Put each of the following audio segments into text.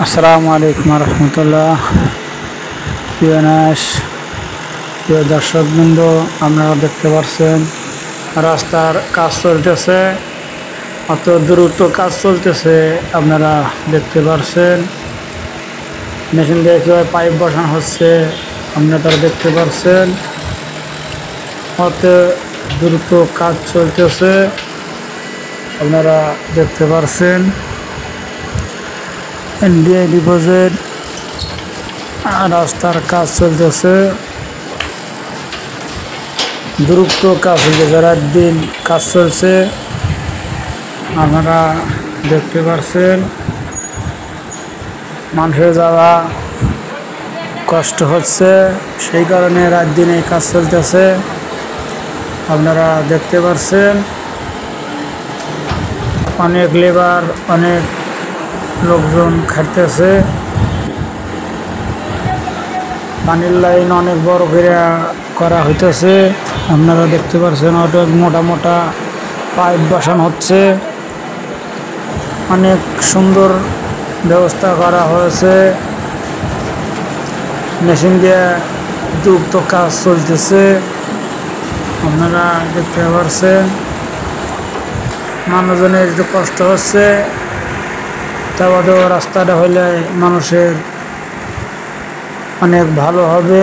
আসসালামু আলাইকুম রহমতুল্লাহ। প্রিয় দর্শকবৃন্দ, আপনারা দেখতে পাচ্ছেন রাস্তার কাজ চলতেছে, অত দ্রুত কাজ চলতেছে। আপনারা দেখতে পাচ্ছেন মেশিন দিয়ে কীভাবে পাইপ বসানো হচ্ছে, আপনারা দেখতে পাচ্ছেন অত দ্রুত কাজ চলতেছে। আপনারা দেখতে পাচ্ছেন এনডিআই ডিপোজিট রাস্তার কাজ চলতেছে, দ্রুত কাজ চলতেছে, রাত দিন কাজ চলছে। আপনারা দেখতে পাচ্ছেন মানুষের যাওয়া কষ্ট হচ্ছে, সেই কারণে রাত দিন এই কাজ চলতেছে। আপনারা দেখতে পাচ্ছেন অনেক লেবার, অনেক লোকজন খাটতেছে। পানির লাইন অনেক বড় করে করা হইতেছে। আপনারা দেখতে পাচ্ছেন অনেক মোটা মোটা পাইপ বসানো হচ্ছে, অনেক সুন্দর ব্যবস্থা করা হয়েছে। মেশিন দিয়ে দ্রুত কাজ চলতেছে। আপনারা দেখতে পাচ্ছেন মানুষজনের একটু কষ্ট হচ্ছে, তাও রাস্তাটা হইলে মানুষের অনেক ভালো হবে,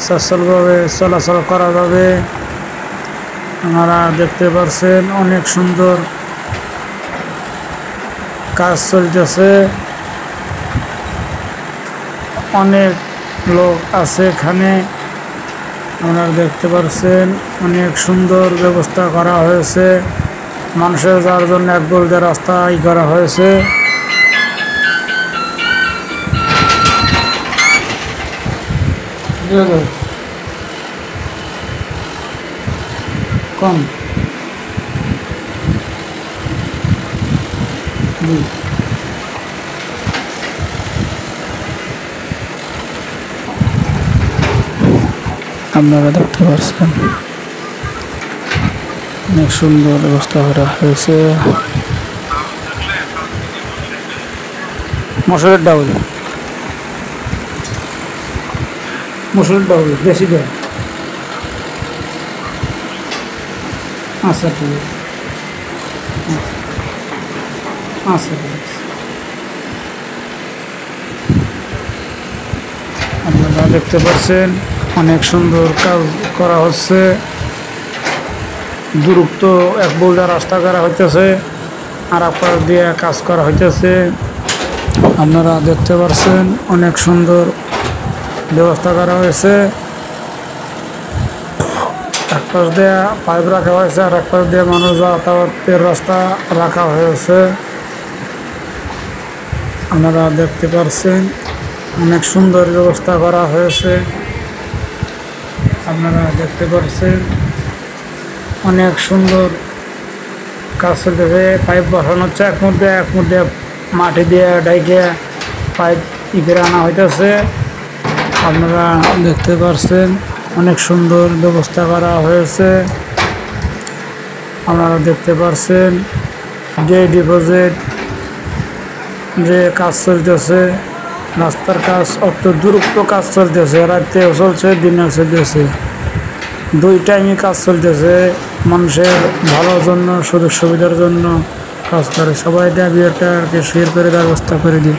সচ্ছলভাবে চলাচল করা যাবে। আপনারা দেখতে পাচ্ছেন অনেক সুন্দর কাজ চলতেছে, অনেক লোক আছে এখানে। আপনারা দেখতে পাচ্ছেন অনেক সুন্দর ব্যবস্থা করা হয়েছে, মানুষের যাওয়ার জন্য এক বলতে রাস্তা করা হয়েছে। কম আপনারা দেখতে পাচ্ছেন অনেক সুন্দর ব্যবস্থা করা হয়েছে। মসুরের ডাউল বেশি দেয়। আচ্ছা, ঠিক আছে। আচ্ছা, ঠিক আছে। আপনারা দেখতে পাচ্ছেন অনেক সুন্দর কাজ করা হচ্ছে, দ্রুত এক বোঝা রাস্তা করা হইতেছে, আর আপনার দিয়ে কাজ করা হইতেছে। আপনারা দেখতে পাচ্ছেন অনেক সুন্দর ব্যবস্থা করা হয়েছে। এক পাশ দিয়ে পাইপ রাখা হয়েছে, আর এক পাশ দিয়ে মানুষ যাতায়াতের রাস্তা রাখা হয়েছে। আপনারা দেখতে পাচ্ছেন অনেক সুন্দর ব্যবস্থা করা হয়েছে। আপনারা দেখতে পাচ্ছেন অনেক সুন্দর কাজ চলতেছে, পাইপ বসানো হচ্ছে, এক মধ্যে মাটি দিয়ে ডাইকে পাইপ করে আনা হইতেছে। আপনারা দেখতে পাচ্ছেন অনেক সুন্দর ব্যবস্থা করা হয়েছে। আপনারা দেখতে পাচ্ছেন যে ডিপোজিট যে কাজ চলতেছে, রাস্তার কাজ অত দ্রুত কাজ চলতেছে, রাতেও চলছে, দিনেও চলতেছে, দুই টাইমই কাজ চলতেছে। মানুষের ভালোর জন্য, সুযোগ সুবিধার জন্য কাজ করে। সবাই এটা ভিডিওটাকে শেয়ার করে ব্যবস্থা করে দিই।